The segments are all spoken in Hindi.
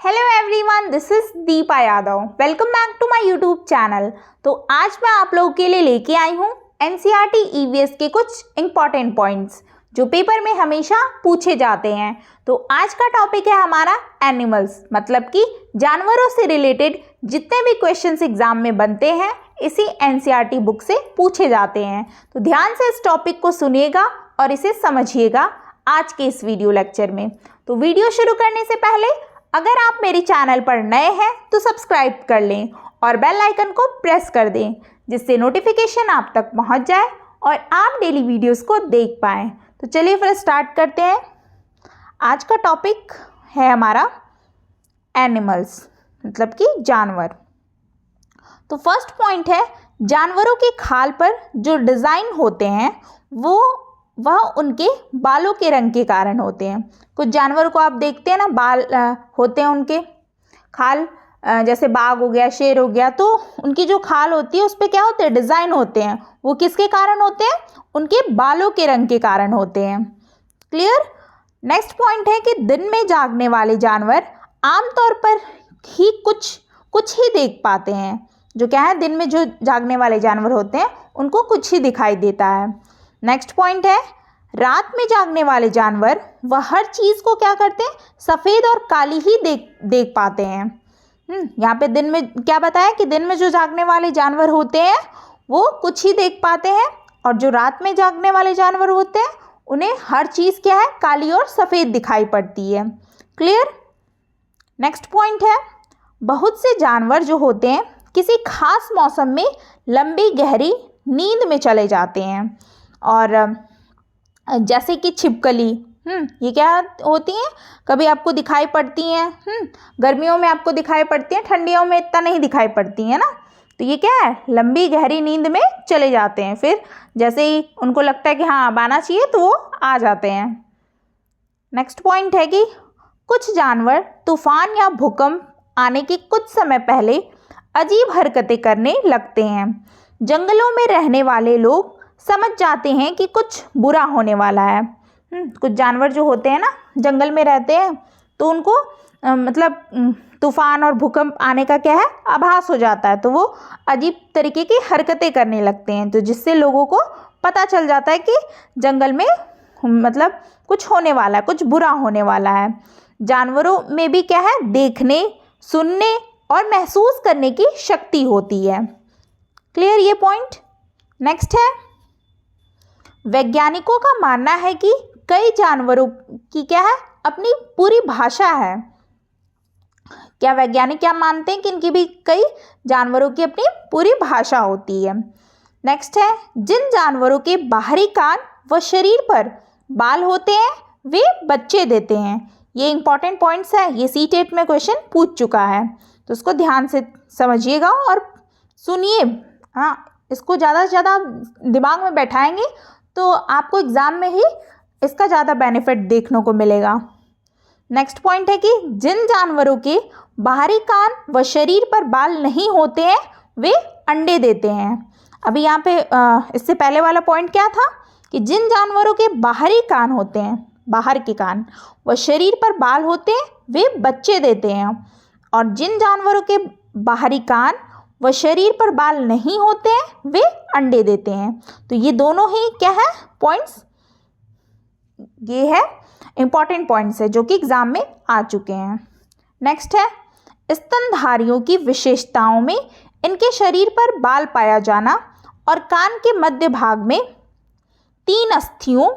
Hello everyone, this is Deepa Yadav. Welcome back to my YouTube channel. तो आज मैं आप लोगों के लिए लेके आई हूँ एनसीईआरटी ईवीएस के कुछ इंपॉर्टेंट पॉइंट्स जो पेपर में हमेशा पूछे जाते हैं। तो आज का टॉपिक है हमारा एनिमल्स, मतलब कि जानवरों से रिलेटेड जितने भी क्वेश्चंस एग्जाम में बनते हैं इसी एनसीईआरटी बुक से पूछे जाते हैं। तो ध्यान से इस टॉपिक को सुनिएगा और इसे समझिएगा आज के इस वीडियो लेक्चर में। तो वीडियो शुरू करने से पहले अगर आप मेरे चैनल पर नए हैं तो सब्सक्राइब कर लें और बेल आइकन को प्रेस कर दें, जिससे नोटिफिकेशन आप तक पहुंच जाए और आप डेली वीडियोस को देख पाएं। तो चलिए फिर स्टार्ट करते हैं। आज का टॉपिक है हमारा एनिमल्स, मतलब कि जानवर। तो फर्स्ट पॉइंट है, जानवरों के खाल पर जो डिज़ाइन होते हैं वह उनके बालों के रंग के कारण होते हैं। कुछ जानवरों को आप देखते हैं ना, बाल होते हैं उनके खाल, जैसे बाघ हो गया, शेर हो गया, तो उनकी जो खाल होती है उस पर क्या होते हैं, डिज़ाइन होते हैं। वो किसके कारण होते हैं? उनके बालों के रंग के कारण होते हैं। क्लियर। नेक्स्ट पॉइंट है कि दिन में जागने वाले जानवर आमतौर पर ही कुछ ही देख पाते हैं। जो क्या है, दिन में जो जागने वाले जानवर होते हैं उनको कुछ ही दिखाई देता है। नेक्स्ट पॉइंट है, रात में जागने वाले जानवर वह हर चीज़ को क्या करते हैं, सफ़ेद और काली ही देख पाते हैं। यहाँ पे दिन में क्या बताया कि दिन में जो जागने वाले जानवर होते हैं वो कुछ ही देख पाते हैं, और जो रात में जागने वाले जानवर होते हैं उन्हें हर चीज़ क्या है, काली और सफ़ेद दिखाई पड़ती है। क्लियर। नेक्स्ट पॉइंट है, बहुत से जानवर जो होते हैं किसी खास मौसम में लंबी गहरी नींद में चले जाते हैं। और जैसे कि छिपकली, ये क्या होती हैं, कभी आपको दिखाई पड़ती हैं, गर्मियों में आपको दिखाई पड़ती हैं, ठंडियों में इतना नहीं दिखाई पड़ती है ना। तो ये क्या है, लंबी गहरी नींद में चले जाते हैं। फिर जैसे ही उनको लगता है कि हाँ अब आना चाहिए तो वो आ जाते हैं। नेक्स्ट पॉइंट है कि कुछ जानवर तूफान या भूकंप आने के कुछ समय पहले अजीब हरकतें करने लगते हैं। जंगलों में रहने वाले लोग समझ जाते हैं कि कुछ बुरा होने वाला है। कुछ जानवर जो होते हैं ना, जंगल में रहते हैं, तो उनको मतलब तूफान और भूकंप आने का क्या है, आभास हो जाता है, तो वो अजीब तरीके की हरकतें करने लगते हैं। तो जिससे लोगों को पता चल जाता है कि जंगल में मतलब कुछ होने वाला है, कुछ बुरा होने वाला है। जानवरों में भी क्या है, देखने, सुनने और महसूस करने की शक्ति होती है। क्लियर ये पॉइंट। नेक्स्ट है, वैज्ञानिकों का मानना है कि कई जानवरों की क्या है, अपनी पूरी भाषा है। क्या वैज्ञानिक क्या मानते हैं कि इनकी भी कई जानवरों की अपनी पूरी भाषा होती है। नेक्स्ट है, जिन जानवरों के बाहरी कान व शरीर पर बाल होते हैं वे बच्चे देते हैं। ये इंपॉर्टेंट पॉइंट्स है, ये सीटेट में क्वेश्चन पूछ चुका है, तो उसको ध्यान से समझिएगा और सुनिए। हाँ, इसको ज़्यादा से ज़्यादा दिमाग में बैठाएंगे तो आपको एग्ज़ाम में ही इसका ज़्यादा बेनिफिट देखने को मिलेगा। नेक्स्ट पॉइंट है कि जिन जानवरों के बाहरी कान व शरीर पर बाल नहीं होते हैं वे अंडे देते हैं। अभी यहाँ पे इससे पहले वाला पॉइंट क्या था कि जिन जानवरों के बाहरी कान होते हैं, बाहर के कान व शरीर पर बाल होते हैं वे बच्चे देते हैं, और जिन जानवरों के बाहरी कान व शरीर पर बाल नहीं होते हैं वे अंडे देते हैं। तो ये दोनों ही क्या है, पॉइंट्स, ये है इंपॉर्टेंट पॉइंट्स है जो कि एग्जाम में आ चुके हैं। नेक्स्ट है, स्तनधारियों की विशेषताओं में इनके शरीर पर बाल पाया जाना और कान के मध्य भाग में 3 अस्थियों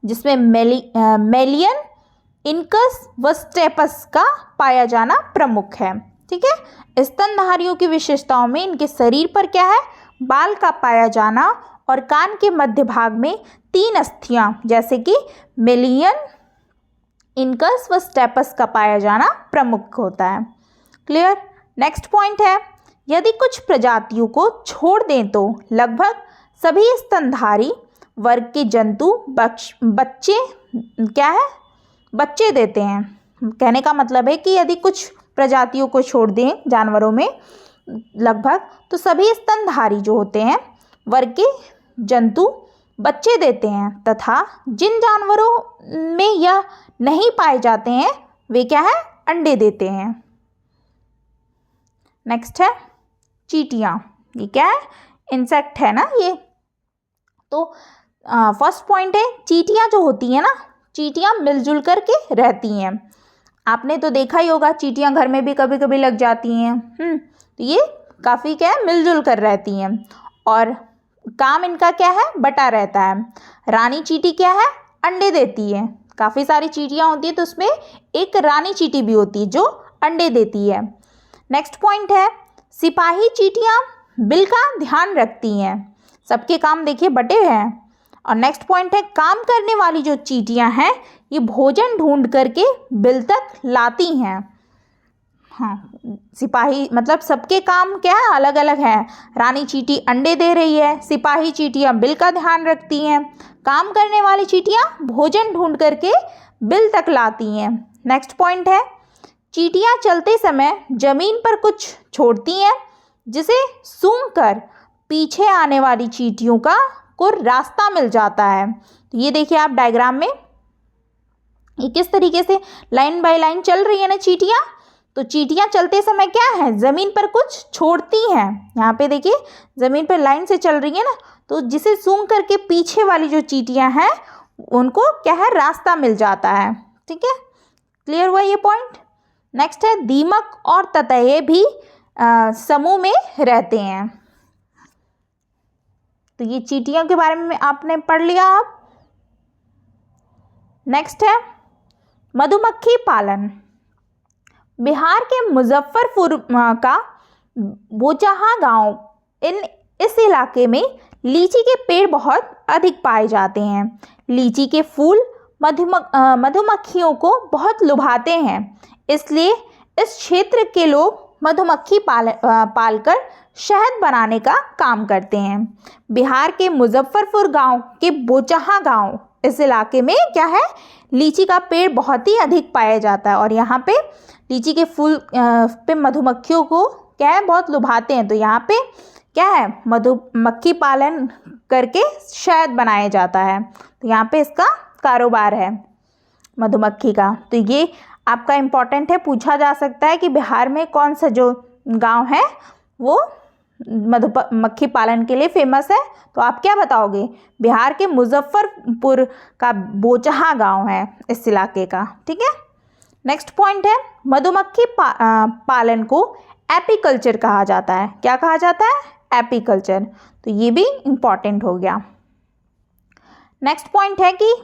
जिसमें मेलियन, इनकस व स्टेपस का पाया जाना प्रमुख है। ठीक है, स्तनधारियों की विशेषताओं में इनके शरीर पर क्या है, बाल का पाया जाना और कान के मध्य भाग में 3 अस्थियां जैसे कि मेलियन, इनकस व स्टेपस का पाया जाना प्रमुख होता है। क्लियर। नेक्स्ट पॉइंट है, यदि कुछ प्रजातियों को छोड़ दें तो लगभग सभी स्तनधारी वर्ग के जंतु बच्चे क्या है, बच्चे देते हैं। कहने का मतलब है कि यदि कुछ प्रजातियों को छोड़ दें जानवरों में लगभग, तो सभी स्तनधारी जो होते हैं वर्ग के जंतु बच्चे देते हैं, तथा जिन जानवरों में यह नहीं पाए जाते हैं वे क्या है, अंडे देते हैं। नेक्स्ट है चींटियाँ। ये क्या है? इंसेक्ट है ना ये। तो फर्स्ट पॉइंट है चींटियाँ जो होती हैं ना, चींटियाँ मिलजुल कर के रहती हैं। आपने तो देखा ही होगा चींटियाँ घर में भी कभी कभी लग जाती हैं। तो ये काफ़ी क्या है? मिलजुल कर रहती हैं और काम इनका क्या है? बटा रहता है। रानी चींटी क्या है? अंडे देती है। काफ़ी सारी चींटियाँ होती है तो उसमें एक रानी चींटी भी होती है जो अंडे देती है। नेक्स्ट पॉइंट है सिपाही चींटियाँ बिल का ध्यान रखती हैं। सबके काम देखिए बटे हैं। और नेक्स्ट पॉइंट है काम करने वाली जो चींटियाँ हैं ये भोजन ढूंढ करके बिल तक लाती हैं। हाँ, सिपाही मतलब सबके काम क्या है? अलग अलग है। रानी चींटी अंडे दे रही है, सिपाही चींटियाँ बिल का ध्यान रखती हैं, काम करने वाली चींटियाँ भोजन ढूंढ करके बिल तक लाती हैं। नेक्स्ट पॉइंट है चींटियाँ चलते समय जमीन पर कुछ छोड़ती हैं जिसे सूंघकर पीछे आने वाली चींटियों को रास्ता मिल जाता है। तो ये देखिए आप डायग्राम में ये किस तरीके से लाइन बाय लाइन चल रही है ना चींटियाँ। तो चींटियाँ चलते समय क्या है? ज़मीन पर कुछ छोड़ती हैं। यहाँ पे देखिए ज़मीन पर लाइन से चल रही है ना, तो जिसे सूंघ करके पीछे वाली जो चींटियाँ हैं उनको क्या है? रास्ता मिल जाता है। ठीक है, क्लियर हुआ ये पॉइंट। नेक्स्ट है दीमक और ततैये भी समूह में रहते हैं। तो ये चींटियों के बारे में आपने पढ़ लिया आप। नेक्स्ट है मधुमक्खी पालन। बिहार के मुजफ्फरपुर का बोचहा गांव इस इलाके में लीची के पेड़ बहुत अधिक पाए जाते हैं। लीची के फूल मधुमक्खियों को बहुत लुभाते हैं, इसलिए इस क्षेत्र के लोग मधुमक्खी पालकर शहद बनाने का काम करते हैं। बिहार के मुजफ्फरपुर गांव के बोचहा गांव इस इलाके में क्या है? लीची का पेड़ बहुत ही अधिक पाया जाता है और यहाँ पे लीची के फूल पे मधुमक्खियों को क्या है? बहुत लुभाते हैं। तो यहाँ पे क्या है? मधुमक्खी पालन करके शहद बनाया जाता है। तो यहाँ पे इसका कारोबार है मधुमक्खी का। तो ये आपका इम्पोर्टेंट है, पूछा जा सकता है कि बिहार में कौन सा जो गांव है वो मधुमक्खी पालन के लिए फेमस है। तो आप क्या बताओगे? बिहार के मुजफ्फरपुर का बोचहा गांव है इस इलाके का। ठीक है, नेक्स्ट पॉइंट है मधुमक्खी पालन को एपीकल्चर कहा जाता है। क्या कहा जाता है? एपीकल्चर। तो ये भी इम्पॉर्टेंट हो गया। नेक्स्ट पॉइंट है कि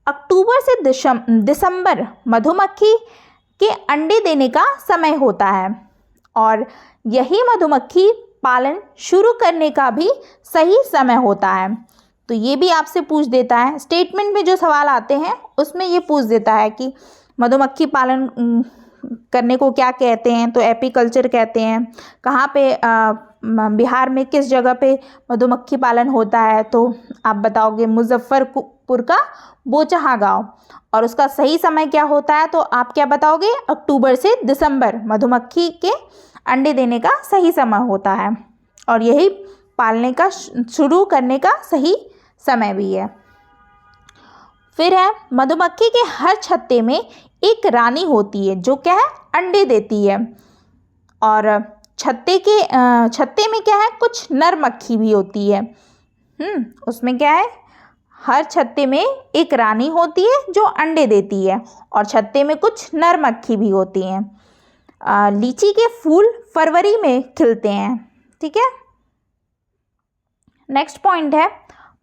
अक्टूबर से दिसंबर मधुमक्खी के अंडे देने का समय होता है और यही मधुमक्खी पालन शुरू करने का भी सही समय होता है। तो ये भी आपसे पूछ देता है, स्टेटमेंट में जो सवाल आते हैं उसमें ये पूछ देता है कि मधुमक्खी पालन करने को क्या कहते हैं? तो एपीकल्चर कहते हैं। कहाँ पे बिहार में किस जगह पे मधुमक्खी पालन होता है? तो आप बताओगे मुजफ्फरपुर का बोचहा गांव। और उसका सही समय क्या होता है? तो आप क्या बताओगे? अक्टूबर से दिसंबर मधुमक्खी के अंडे देने का सही समय होता है और यही पालने का शुरू करने का सही समय भी है। फिर है मधुमक्खी के हर छत्ते में एक रानी होती है जो क्या है? अंडे देती है। और छत्ते में क्या है? कुछ नर मक्खी भी होती है। उसमें क्या है? हर छत्ते में एक रानी होती है जो अंडे देती है और छत्ते में कुछ नर मक्खी भी होती हैं। लीची के फूल फरवरी में खिलते हैं। ठीक है, नेक्स्ट पॉइंट है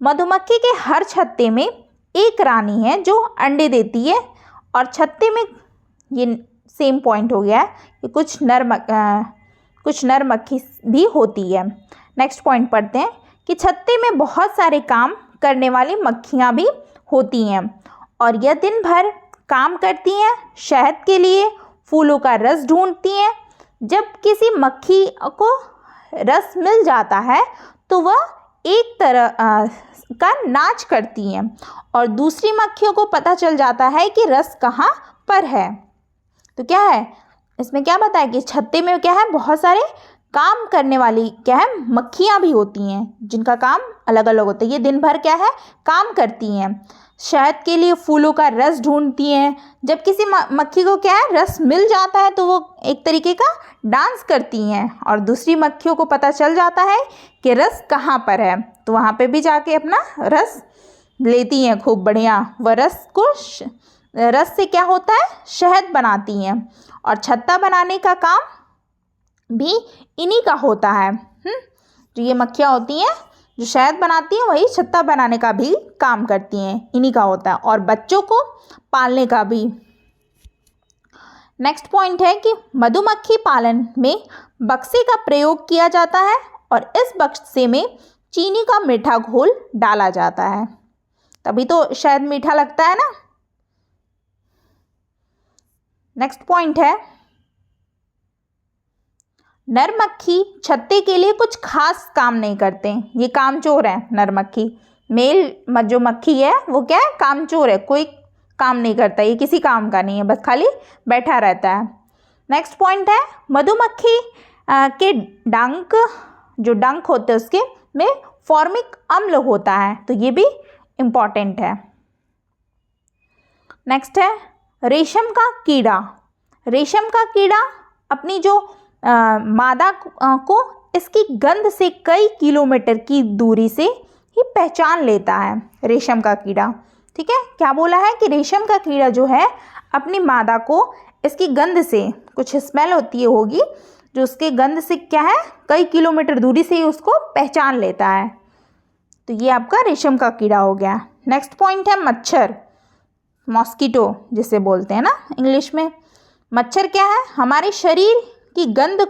मधुमक्खी के हर छत्ते में एक रानी है जो अंडे देती है और छत्ते में ये सेम पॉइंट हो गया है कि कुछ नर मक्खी भी होती है। नेक्स्ट पॉइंट पढ़ते हैं कि छत्ते में बहुत सारे काम करने वाली मक्खियाँ भी होती हैं और यह दिन भर काम करती हैं शहद के लिए, फूलों का रस ढूंढती हैं। जब किसी मक्खी को रस मिल जाता है तो वह एक तरह का नाच करती हैं और दूसरी मक्खियों को पता चल जाता है कि रस कहाँ पर है। तो क्या है इसमें? क्या बताया कि छत्ते में क्या है? बहुत सारे काम करने वाली क्या है, मक्खियाँ भी होती हैं जिनका काम अलग अलग होता है। ये दिन भर क्या है, काम करती हैं। शहद के लिए फूलों का रस ढूंढती हैं। जब किसी मक्खी को क्या है, रस मिल जाता है तो वो एक तरीके का डांस करती हैं, और दूसरी मक्खियों को पता चल जाता है कि रस कहाँ पर है, तो वहाँ पे भी जाके अपना रस लेती हैं खूब बढ़िया। वह रस से क्या होता है, शहद बनाती हैं, और छत्ता बनाने का काम भी इन्हीं का होता है। जो ये मक्खियाँ होती हैं जो शहद बनाती हैं, वही छत्ता बनाने का भी काम करती हैं, इन्हीं का होता है, और बच्चों को पालने का भी। नेक्स्ट पॉइंट है कि मधुमक्खी पालन में बक्से का प्रयोग किया जाता है, और इस बक्से में चीनी का मीठा घोल डाला जाता है, तभी तो शहद मीठा लगता है ना। नेक्स्ट पॉइंट है, नर मक्खी छत्ते के लिए कुछ खास काम नहीं करते। ये कामचोर है नर मक्खी। मेल जो मक्खी है वो क्या है, कामचोर है, कोई काम नहीं करता, ये किसी काम का नहीं है, बस खाली बैठा रहता है। नेक्स्ट पॉइंट है, मधुमक्खी के जो डंक होते हैं उसके में फॉर्मिक अम्ल होता है, तो ये भी इम्पॉर्टेंट है। नेक्स्ट है, रेशम का कीड़ा। रेशम का कीड़ा अपनी जो मादा को इसकी गंध से कई किलोमीटर की दूरी से ही पहचान लेता है, रेशम का कीड़ा। ठीक है, क्या बोला है कि रेशम का कीड़ा जो है अपनी मादा को इसकी गंध से, कुछ स्मेल होती है होगी जो उसके गंध से क्या है, कई किलोमीटर दूरी से ही उसको पहचान लेता है, तो ये आपका रेशम का कीड़ा हो गया। नेक्स्ट पॉइंट है मच्छर, मॉस्किटो जिसे बोलते हैं ना इंग्लिश में। मच्छर क्या है, हमारे शरीर की गंध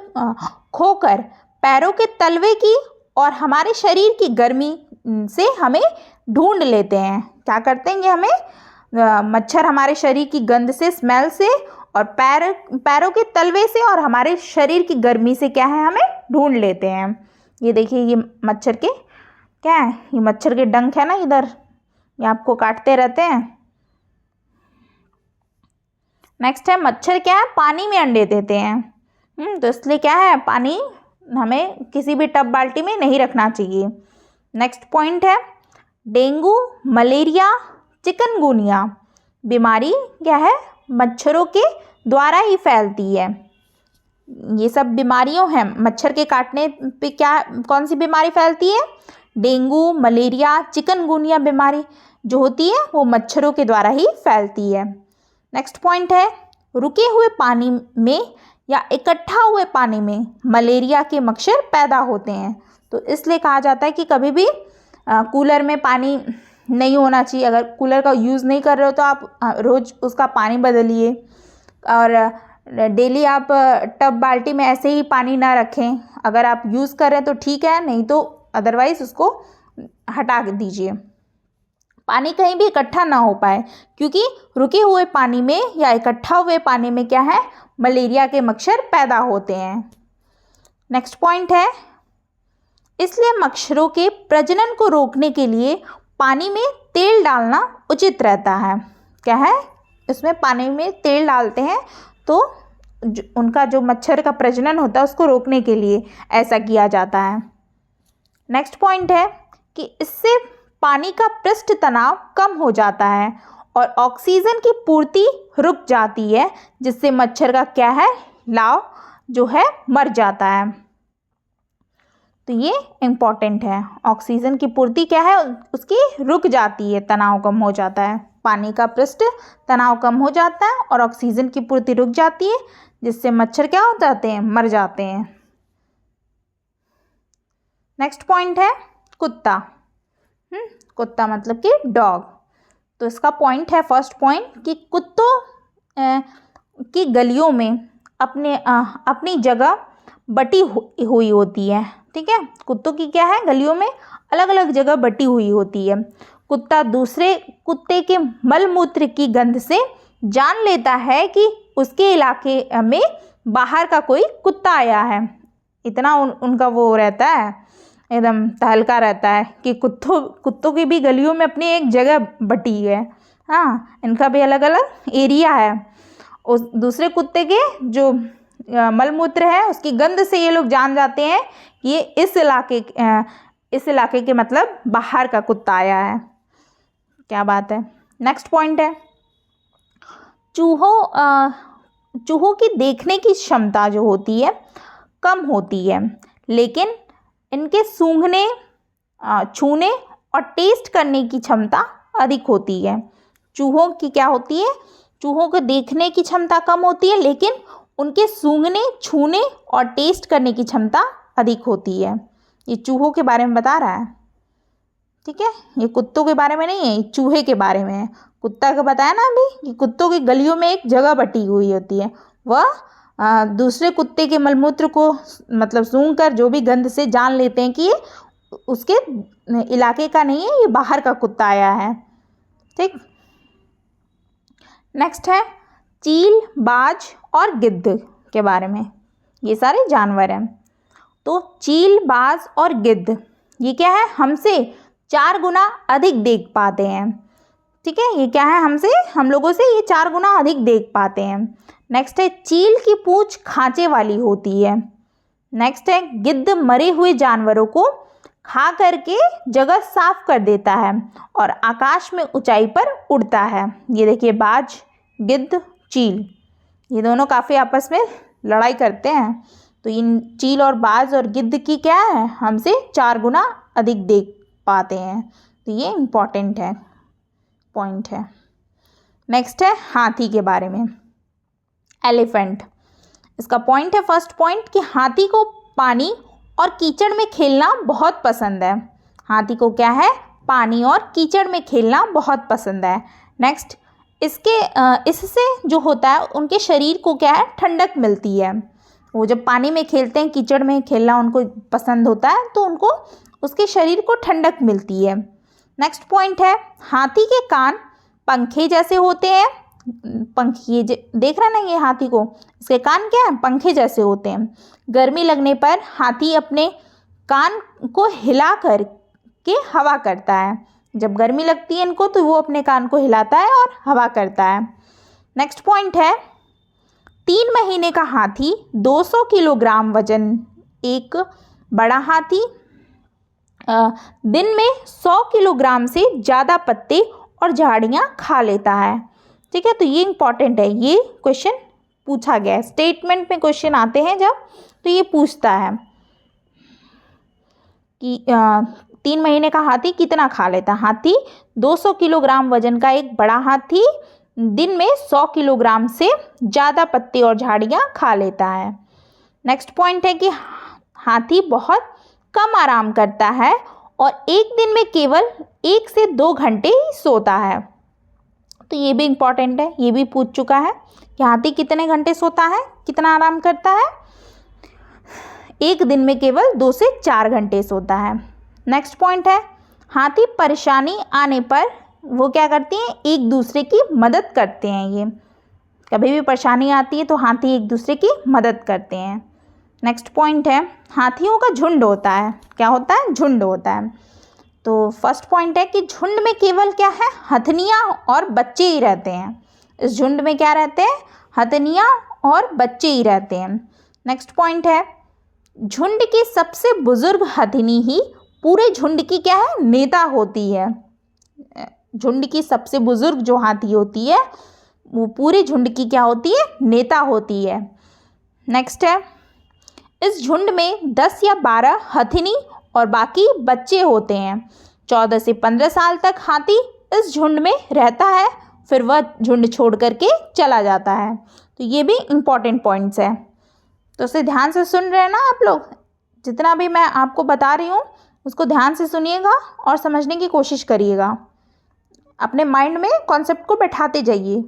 खोकर पैरों के तलवे की और हमारे शरीर की गर्मी से हमें ढूंढ लेते हैं। क्या करते हैं ये, हमें मच्छर हमारे शरीर की गंध से, स्मेल से, और पैरों के तलवे से और हमारे शरीर की गर्मी से क्या है, हमें ढूंढ लेते हैं। ये देखिए, ये मच्छर के क्या है, ये मच्छर के डंक है ना इधर, ये आपको काटते रहते हैं। नेक्स्ट है, मच्छर क्या है, पानी में अंडे देते हैं। तो इसलिए क्या है, पानी हमें किसी भी टब बाल्टी में नहीं रखना चाहिए। नेक्स्ट पॉइंट है, डेंगू, मलेरिया, चिकनगुनिया बीमारी क्या है, मच्छरों के द्वारा ही फैलती है। ये सब बीमारियों हैं, मच्छर के काटने पे क्या, कौन सी बीमारी फैलती है, डेंगू, मलेरिया, चिकनगुनिया बीमारी जो होती है वो मच्छरों के द्वारा ही फैलती है। नेक्स्ट पॉइंट है, रुके हुए पानी में या इकट्ठा हुए पानी में मलेरिया के मच्छर पैदा होते हैं, तो इसलिए कहा जाता है कि कभी भी कूलर में पानी नहीं होना चाहिए। अगर कूलर का यूज़ नहीं कर रहे हो तो आप रोज़ उसका पानी बदलिए, और डेली आप टब बाल्टी में ऐसे ही पानी ना रखें। अगर आप यूज़ कर रहे हैं तो ठीक है, नहीं तो अदरवाइज़ उसको हटा दीजिए। पानी कहीं भी इकट्ठा ना हो पाए, क्योंकि रुके हुए पानी में या इकट्ठा हुए पानी में क्या है, मलेरिया के मच्छर पैदा होते हैं। नेक्स्ट पॉइंट है, इसलिए मच्छरों के प्रजनन को रोकने के लिए पानी में तेल डालना उचित रहता है। क्या है, इसमें पानी में तेल डालते हैं तो उनका जो मच्छर का प्रजनन होता है उसको रोकने के लिए ऐसा किया जाता है। नेक्स्ट पॉइंट है कि इससे पानी का पृष्ठ तनाव कम हो जाता है और ऑक्सीजन की पूर्ति रुक जाती है, जिससे मच्छर का क्या है, लार्वा जो है मर जाता है। तो ये इम्पॉर्टेंट है, ऑक्सीजन की पूर्ति क्या है, उसकी रुक जाती है, तनाव कम हो जाता है, पानी का पृष्ठ तनाव कम हो जाता है और ऑक्सीजन की पूर्ति रुक जाती है, जिससे मच्छर क्या हो जाते हैं, मर जाते हैं। नेक्स्ट पॉइंट है कुत्ता। कुत्ता मतलब कि डॉग। तो इसका पॉइंट है, फर्स्ट पॉइंट, कि कुत्तों की गलियों में अपनी जगह बटी हुई होती है। ठीक है, कुत्तों की क्या है, गलियों में अलग अलग जगह बटी हुई होती है। कुत्ता दूसरे कुत्ते के मल मूत्र की गंध से जान लेता है कि उसके इलाके में बाहर का कोई कुत्ता आया है। इतना उनका वो रहता है, एकदम तहलका रहता है कि कुत्तों की भी गलियों में अपनी एक जगह बटी है। हाँ, इनका भी अलग अलग एरिया है। उस दूसरे कुत्ते के जो मलमूत्र है उसकी गंध से ये लोग जान जाते हैं कि ये इस इलाके के मतलब बाहर का कुत्ता आया है। क्या बात है। नेक्स्ट पॉइंट है चूहों की देखने की क्षमता जो होती है कम होती है, लेकिन इनके सूंघने, छूने और टेस्ट करने की क्षमता अधिक होती है। चूहों की क्या होती है, चूहों को देखने की क्षमता कम होती है, लेकिन उनके सूंघने, छूने और टेस्ट करने की क्षमता अधिक होती है। ये चूहों के बारे में बता रहा है, ठीक है। ये कुत्तों के बारे में नहीं है, ये चूहे के बारे में है। कुत्ता का बताया ना अभी कि कुत्तों की गलियों में एक जगह बटी हुई होती है, वह दूसरे कुत्ते के मलमूत्र को मतलब सूंघ कर जो भी गंध से जान लेते हैं कि ये उसके इलाके का नहीं है, ये बाहर का कुत्ता आया है, ठीक। नेक्स्ट है चील, बाज और गिद्ध के बारे में। ये सारे जानवर हैं। तो चील, बाज और गिद्ध ये क्या है, हमसे 4 गुना अधिक देख पाते हैं, ठीक है। ये क्या है, हम लोगों से ये 4 गुना अधिक देख पाते हैं। नेक्स्ट है चील की पूंछ खांचे वाली होती है। नेक्स्ट है गिद्ध मरे हुए जानवरों को खा करके जगह साफ कर देता है और आकाश में ऊंचाई पर उड़ता है। ये देखिए बाज, गिद्ध, चील, ये दोनों काफ़ी आपस में लड़ाई करते हैं। तो इन चील और बाज और गिद्ध की क्या है, हमसे 4 गुना अधिक देख पाते हैं। तो ये इम्पॉर्टेंट है, पॉइंट है। नेक्स्ट है हाथी के बारे में, एलिफेंट। इसका पॉइंट है, फर्स्ट पॉइंट कि हाथी को पानी और कीचड़ में खेलना बहुत पसंद है। हाथी को क्या है, पानी और कीचड़ में खेलना बहुत पसंद है। नेक्स्ट इससे जो होता है उनके शरीर को क्या है, ठंडक मिलती है। वो जब पानी में खेलते हैं, कीचड़ में खेलना उनको पसंद होता है, तो उनको उसके शरीर को ठंडक मिलती है। नेक्स्ट पॉइंट है हाथी के कान पंखे जैसे होते हैं। ये देख रहे हैं ना, ये हाथी को, इसके कान क्या है, पंखे जैसे होते हैं। गर्मी लगने पर हाथी अपने कान को हिला कर के हवा करता है। जब गर्मी लगती है इनको तो वो अपने कान को हिलाता है और हवा करता है। नेक्स्ट पॉइंट है 3 महीने का हाथी 200 किलोग्राम वजन, एक बड़ा हाथी दिन में 100 किलोग्राम से ज़्यादा पत्ते और झाड़ियाँ खा लेता है, ठीक है। तो ये इम्पॉर्टेंट है, ये क्वेश्चन पूछा गया है, स्टेटमेंट में क्वेश्चन आते हैं जब, तो ये पूछता है कि 3 महीने का हाथी कितना खा लेता है। हाथी 200 किलोग्राम वजन का एक बड़ा हाथी दिन में 100 किलोग्राम से ज़्यादा पत्ते और झाड़ियाँ खा लेता है। नेक्स्ट पॉइंट है कि हाथी बहुत कम आराम करता है और एक दिन में केवल 1 से 2 घंटे ही सोता है। तो ये भी इम्पॉर्टेंट है, ये भी पूछ चुका है कि हाथी कितने घंटे सोता है, कितना आराम करता है। एक दिन में केवल 2 से 4 घंटे सोता है। नेक्स्ट पॉइंट है हाथी परेशानी आने पर वो क्या करते हैं, एक दूसरे की मदद करते हैं। ये कभी भी परेशानी आती है तो हाथी एक दूसरे की मदद करते हैं। नेक्स्ट पॉइंट है हाथियों का झुंड होता है। क्या होता है, झुंड होता है। तो फर्स्ट पॉइंट है कि झुंड में केवल क्या है, हथनियाँ और बच्चे ही रहते हैं। इस झुंड में क्या रहते हैं, हथनियाँ और बच्चे ही रहते हैं। नेक्स्ट पॉइंट है झुंड की सबसे बुजुर्ग हथनी ही पूरे झुंड की क्या है, नेता होती है। झुंड की सबसे बुजुर्ग जो हाथी होती है वो पूरे झुंड की क्या होती है, नेता होती है। नेक्स्ट है इस झुंड में 10 या 12 हथनी और बाकी बच्चे होते हैं। 14 से 15 साल तक हाथी इस झुंड में रहता है, फिर वह झुंड छोड़ करके चला जाता है। तो ये भी इम्पॉर्टेंट पॉइंट्स है, तो उसे ध्यान से सुन रहे हैं ना आप लोग। जितना भी मैं आपको बता रही हूँ उसको ध्यान से सुनिएगा और समझने की कोशिश करिएगा। अपने माइंड में कॉन्सेप्ट को बैठाते जाइए।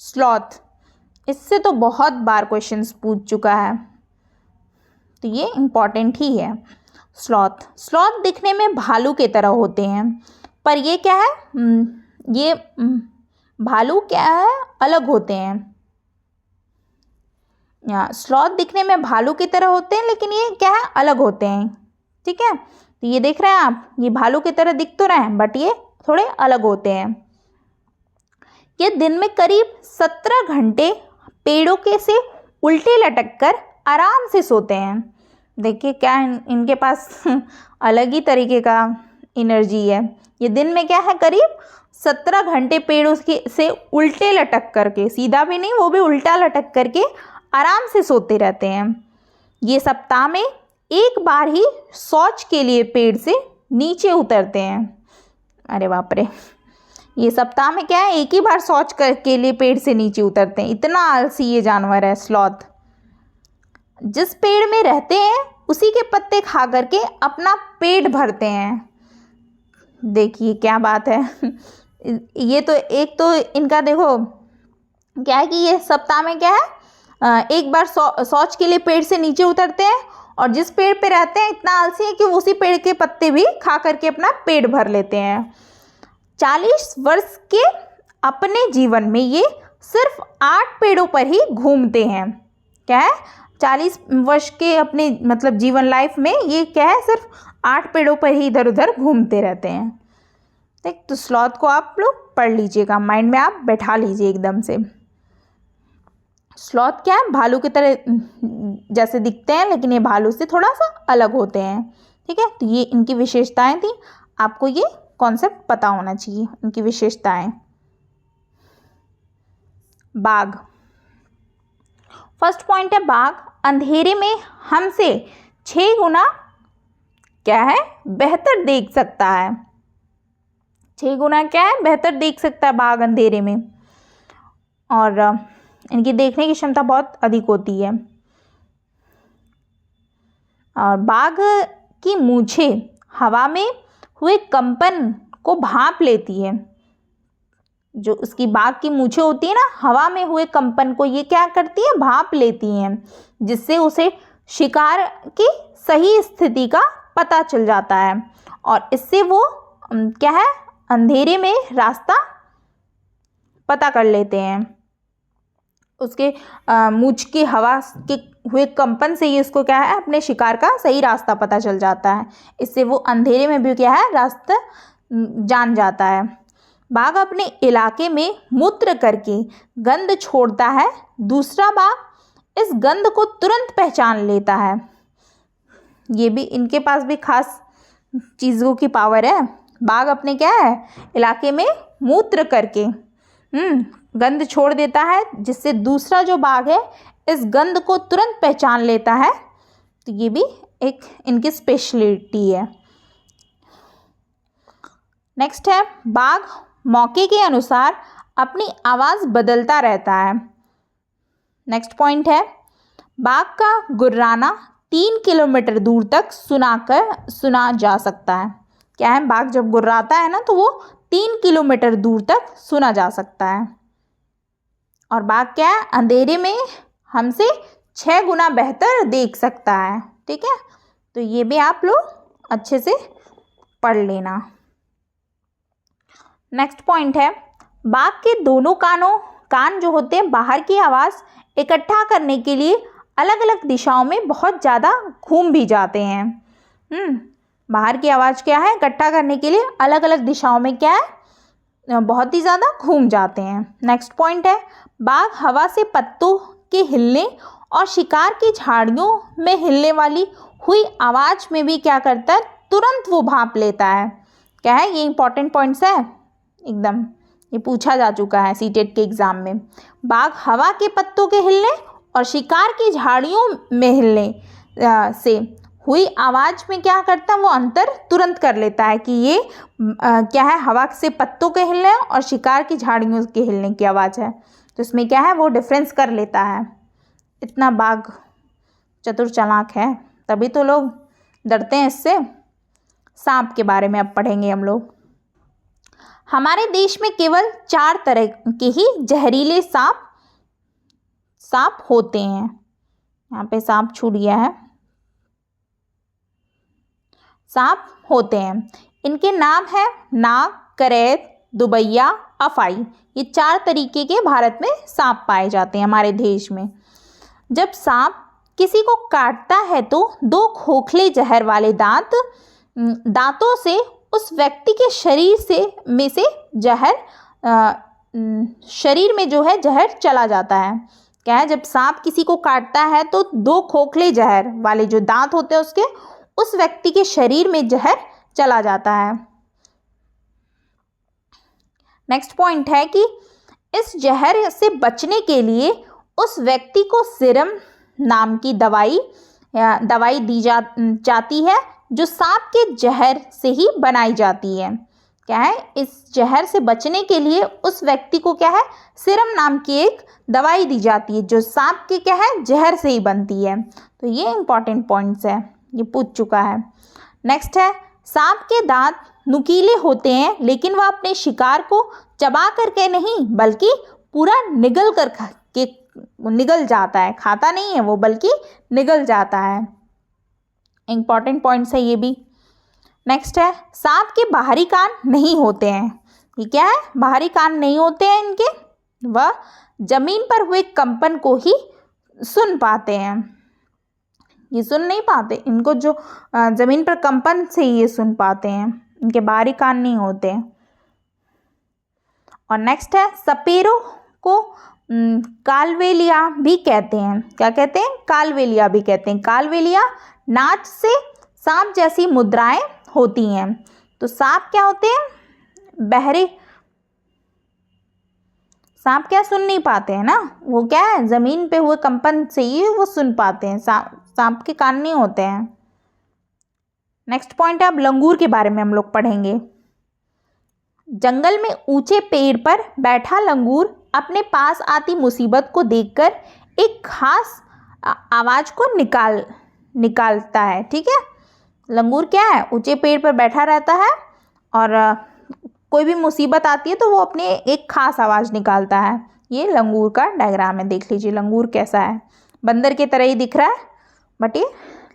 स्लॉथ, इससे तो बहुत बार क्वेश्चंस पूछ चुका है, तो ये इम्पॉर्टेंट ही है। स्लॉथ दिखने में भालू के तरह होते हैं, पर ये क्या है, ये भालू क्या है, अलग होते हैं। स्लॉथ दिखने में भालू की तरह होते हैं, लेकिन ये क्या है, अलग होते हैं, ठीक है। तो ये देख रहे हैं आप, ये भालू की तरह दिख तो रहे हैं, बट ये थोड़े अलग होते हैं। ये दिन में करीब 17 घंटे पेड़ों के से उल्टे लटक कर आराम से सोते हैं। देखिए क्या इनके पास अलग ही तरीके का एनर्जी है। ये दिन में क्या है, करीब 17 घंटे पेड़ों के से उल्टे लटक करके, सीधा भी नहीं, वो भी उल्टा लटक करके आराम से सोते रहते हैं। ये सप्ताह में एक बार ही शौच के लिए पेड़ से नीचे उतरते हैं। अरे बाप रे, ये सप्ताह में क्या है, एक ही बार शौच के लिए पेड़ से नीचे उतरते हैं। इतना आलसी ये जानवर है स्लॉथ। जिस पेड़ में रहते हैं उसी के पत्ते खा करके अपना पेट भरते हैं। देखिए क्या बात है। ये तो एक तो इनका देखो क्या है कि ये सप्ताह में क्या है, एक बार शौच के लिए पेड़ से नीचे उतरते हैं, और जिस पेड़ पे रहते हैं इतना आलसी है कि उसी पेड़ के पत्ते भी खा करके अपना पेट भर लेते हैं। 40 वर्ष के अपने जीवन में ये सिर्फ 8 पेड़ों पर ही घूमते हैं। क्या है, 40 वर्ष के अपने मतलब जीवन लाइफ में ये क्या है, सिर्फ 8 पेड़ों पर ही इधर उधर घूमते रहते हैं। ठीक, तो स्लॉथ को आप लोग पढ़ लीजिएगा, माइंड में आप बैठा लीजिए एकदम से। स्लॉथ क्या है, भालू की तरह जैसे दिखते हैं, लेकिन ये भालू से थोड़ा सा अलग होते हैं। ठीक है, तो ये इनकी विशेषताएं थी, आपको ये कॉन्सेप्ट पता होना चाहिए, इनकी विशेषताएं। बाघ, फर्स्ट पॉइंट है बाघ अंधेरे में हमसे 6 गुना क्या है, बेहतर देख सकता है। 6 गुना क्या है, बेहतर देख सकता है बाघ अंधेरे में, और इनकी देखने की क्षमता बहुत अधिक होती है। और बाघ की मूंछें हवा में हुए कंपन को भांप लेती है। जो उसकी बाघ की मूंछें होती है ना, हवा में हुए कंपन को ये क्या करती है, भांप लेती हैं, जिससे उसे शिकार की सही स्थिति का पता चल जाता है, और इससे वो क्या है, अंधेरे में रास्ता पता कर लेते हैं। उसके मूंछ की हवा के हुए कंपन से ही उसको क्या है, अपने शिकार का सही रास्ता पता चल जाता है। इससे वो अंधेरे में भी क्या है, रास्ता जान जाता है। बाघ अपने इलाके में मूत्र करके गंध छोड़ता है, दूसरा बाघ इस गंध को तुरंत पहचान लेता है। ये भी इनके पास भी खास चीज़ों की पावर है। बाघ अपने क्या है, इलाके में मूत्र करके गंध छोड़ देता है, जिससे दूसरा जो बाघ है इस गंध को तुरंत पहचान लेता है। तो ये भी एक इनकी स्पेशलिटी है। नेक्स्ट है बाघ मौके के अनुसार अपनी आवाज़ बदलता रहता है। नेक्स्ट पॉइंट है बाघ का गुर्राना 3 किलोमीटर दूर तक सुना जा सकता है। क्या है, बाघ जब गुर्राता है ना, तो वो 3 किलोमीटर दूर तक सुना जा सकता है। और बाघ क्या है, अंधेरे में हमसे 6 गुना बेहतर देख सकता है। ठीक है, तो ये भी आप लोग अच्छे से पढ़ लेना। नेक्स्ट पॉइंट है बाघ के दोनों कान जो होते हैं बाहर की आवाज़ इकट्ठा करने के लिए अलग अलग दिशाओं में बहुत ज़्यादा घूम भी जाते हैं। बाहर की आवाज़ क्या है, इकट्ठा करने के लिए अलग अलग दिशाओं में क्या है, बहुत ही ज़्यादा घूम जाते हैं। नेक्स्ट पॉइंट है बाघ हवा से पत्तों के हिलने और शिकार की झाड़ियों में हिलने वाली हुई आवाज़ में भी क्या करता है, तुरंत वो भांप लेता है। क्या है, ये इंपॉर्टेंट पॉइंट्स है एकदम, ये पूछा जा चुका है सीटेट के एग्ज़ाम में। बाघ हवा के पत्तों के हिलने और शिकार की झाड़ियों में हिलने से हुई आवाज़ में क्या करता है, वो अंतर तुरंत कर लेता है कि ये क्या है, हवा से पत्तों के हिलने और शिकार की झाड़ियों के हिलने की आवाज़ है। तो इसमें क्या है, वो डिफरेंस कर लेता है। इतना बाघ चतुर चालाक है, तभी तो लोग डरते हैं इससे। सांप के बारे में अब पढ़ेंगे हम लोग। हमारे देश में केवल 4 तरह के ही जहरीले सांप होते हैं। यहाँ पे सांप छूट गया है, सांप होते हैं। इनके नाम है नाग, करैत, दुबैया, अफाई। ये 4 तरीके के भारत में सांप पाए जाते हैं हमारे देश में। जब सांप किसी को काटता है तो 2 खोखले जहर वाले दांतों से उस व्यक्ति के शरीर में जो है जहर चला जाता है। क्या है, जब सांप किसी को काटता है तो 2 खोखले जहर वाले जो दांत होते हैं उसके, उस व्यक्ति के शरीर में जहर चला जाता है। नेक्स्ट पॉइंट है कि इस जहर से बचने के लिए उस व्यक्ति को सीरम नाम की दवाई दी जाती है, जो सांप के जहर से ही बनाई जाती है। क्या है, इस जहर से बचने के लिए उस व्यक्ति को क्या है, सीरम नाम की एक दवाई दी जाती है, जो सांप के क्या है, जहर से ही बनती है। तो ये इंपॉर्टेंट पॉइंट्स है, ये पूछ चुका है। नेक्स्ट है, सांप के दांत नुकीले होते हैं, लेकिन वह अपने शिकार को चबा करके नहीं बल्कि पूरा निगल जाता है, खाता नहीं है वो बल्कि निगल जाता है। इंपॉर्टेंट पॉइंट्स है ये भी। नेक्स्ट है, सांप के बाहरी कान नहीं होते हैं। ये क्या है, बाहरी कान नहीं होते हैं इनके, वह जमीन पर हुए कंपन को ही सुन पाते हैं। ये सुन नहीं पाते, इनको जो जमीन पर कंपन से ही ये सुन पाते हैं, इनके बाहरी कान नहीं होते। और नेक्स्ट है, सपेरों को कालवेलिया भी कहते हैं। क्या कहते हैं, कालवेलिया भी कहते हैं। कालवेलिया नाच से सांप जैसी मुद्राएं होती हैं। तो सांप क्या होते हैं, बहरे। सांप क्या सुन नहीं पाते हैं ना, वो क्या है, जमीन पे हुए कंपन से ही वो सुन पाते हैं, सांप के कान नहीं होते हैं। नेक्स्ट पॉइंट है, अब लंगूर के बारे में हम लोग पढ़ेंगे। जंगल में ऊंचे पेड़ पर बैठा लंगूर अपने पास आती मुसीबत को देखकर एक खास आवाज को निकालता है। ठीक है, लंगूर क्या है, ऊंचे पेड़ पर बैठा रहता है और कोई भी मुसीबत आती है तो वो अपने एक खास आवाज़ निकालता है। ये लंगूर का डायग्राम है, देख लीजिए लंगूर कैसा है, बंदर की तरह ही दिख रहा है बट ये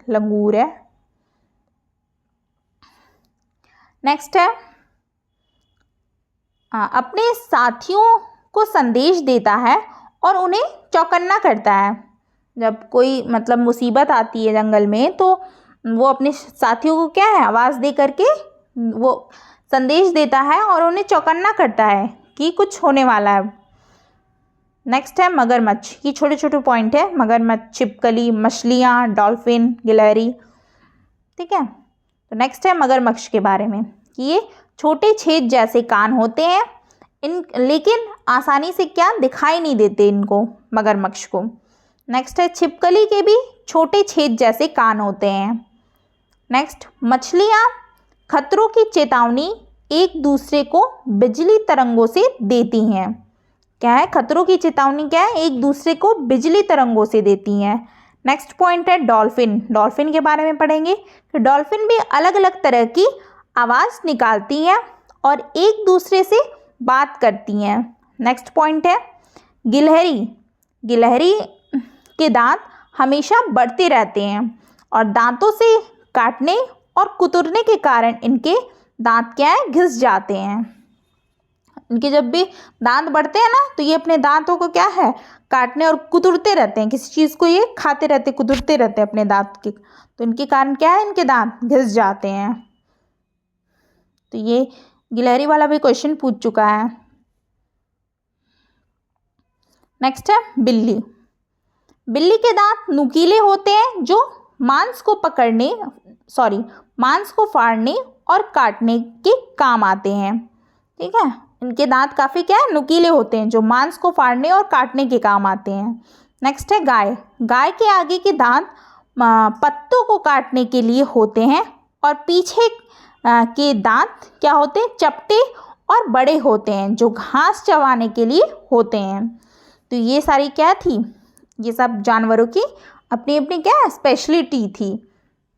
लंगूर है। नेक्स्ट है, अपने साथियों को संदेश देता है और उन्हें चौकन्ना करता है। जब कोई मतलब मुसीबत आती है जंगल में तो वो अपने साथियों को क्या है, आवाज़ दे करके वो संदेश देता है और उन्हें चौकन्ना करता है कि कुछ होने वाला है। नेक्स्ट है, मगरमच्छ। ये छोटे छोटे पॉइंट है, मगरमच्छ, छिपकली, मछलियाँ, डॉल्फिन, गिलहरी। ठीक है, तो नेक्स्ट है मगरमच्छ के बारे में कि ये छोटे छेद जैसे कान होते हैं लेकिन आसानी से क्या दिखाई नहीं देते इनको, मगरमच्छ को। नेक्स्ट है, छिपकली के भी छोटे छेद जैसे कान होते हैं। नेक्स्ट, मछलियाँ खतरों की चेतावनी एक दूसरे को बिजली तरंगों से देती हैं। क्या है, खतरों की चेतावनी क्या है, एक दूसरे को बिजली तरंगों से देती हैं। नेक्स्ट पॉइंट है डॉल्फिन। डॉल्फिन के बारे में पढ़ेंगे कि डॉल्फिन भी अलग अलग तरह की आवाज़ निकालती हैं और एक दूसरे से बात करती हैं। नेक्स्ट पॉइंट है गिलहरी। गिलहरी के दांत हमेशा बढ़ते रहते हैं और दांतों से काटने और कुतरने के कारण इनके दांत क्या है, घिस जाते हैं। इनके जब भी दांत बढ़ते हैं ना तो ये अपने दांतों को क्या है, काटने और कुतरते रहते हैं, किसी चीज़ को ये खाते रहते, कुतरते रहते हैं अपने दांत के, तो इनके कारण क्या है, इनके दांत घिस जाते हैं। तो ये गिलहरी वाला भी क्वेश्चन पूछ चुका है। नेक्स्ट है बिल्ली। बिल्ली के दांत नुकीले होते हैं जो मांस को फाड़ने और काटने के काम आते हैं। ठीक है, इनके दांत काफ़ी क्या है, नुकीले होते हैं जो मांस को फाड़ने और काटने के काम आते हैं। नेक्स्ट है गाय। गाय के आगे के दांत पत्तों को काटने के लिए होते हैं और पीछे के दांत क्या होते हैं, चपटे और बड़े होते हैं जो घास चबाने के लिए होते हैं। तो ये सारी क्या थी, ये सब जानवरों की अपनी अपनी क्या स्पेशलिटी थी,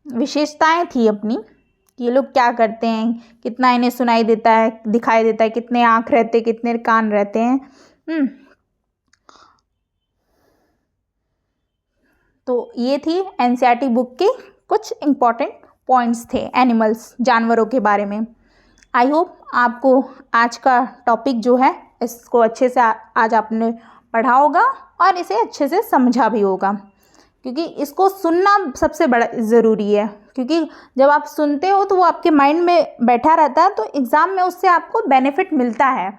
विशेषताएं थी अपनी। ये लोग क्या करते हैं, कितना इन्हें सुनाई देता है, दिखाई देता है, कितने आँख रहते हैं, कितने कान रहते हैं। तो ये थी एनसीईआरटी बुक के कुछ इम्पॉर्टेंट पॉइंट्स थे एनिमल्स, जानवरों के बारे में। आई होप आपको आज का टॉपिक जो है इसको अच्छे से आज आपने पढ़ा होगा और इसे अच्छे से समझा भी होगा, क्योंकि इसको सुनना सबसे बड़ा ज़रूरी है, क्योंकि जब आप सुनते हो तो वो आपके माइंड में बैठा रहता है, तो एग्ज़ाम में उससे आपको बेनिफिट मिलता है।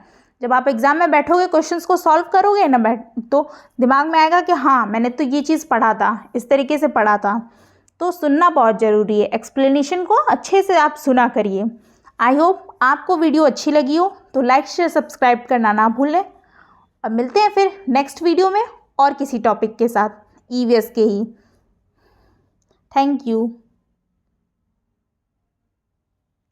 जब आप एग्ज़ाम में बैठोगे, क्वेश्चंस को सॉल्व करोगे ना तो दिमाग में आएगा कि हाँ मैंने तो ये चीज़ पढ़ा था, इस तरीके से पढ़ा था। तो सुनना बहुत ज़रूरी है, एक्सप्लेनेशन को अच्छे से आप सुना करिए। आई होप आपको वीडियो अच्छी लगी हो, तो लाइक शेयर सब्सक्राइब करना ना भूलें। अब मिलते हैं फिर नेक्स्ट वीडियो में और किसी टॉपिक के साथ, ईवीएस के ही। Thank you.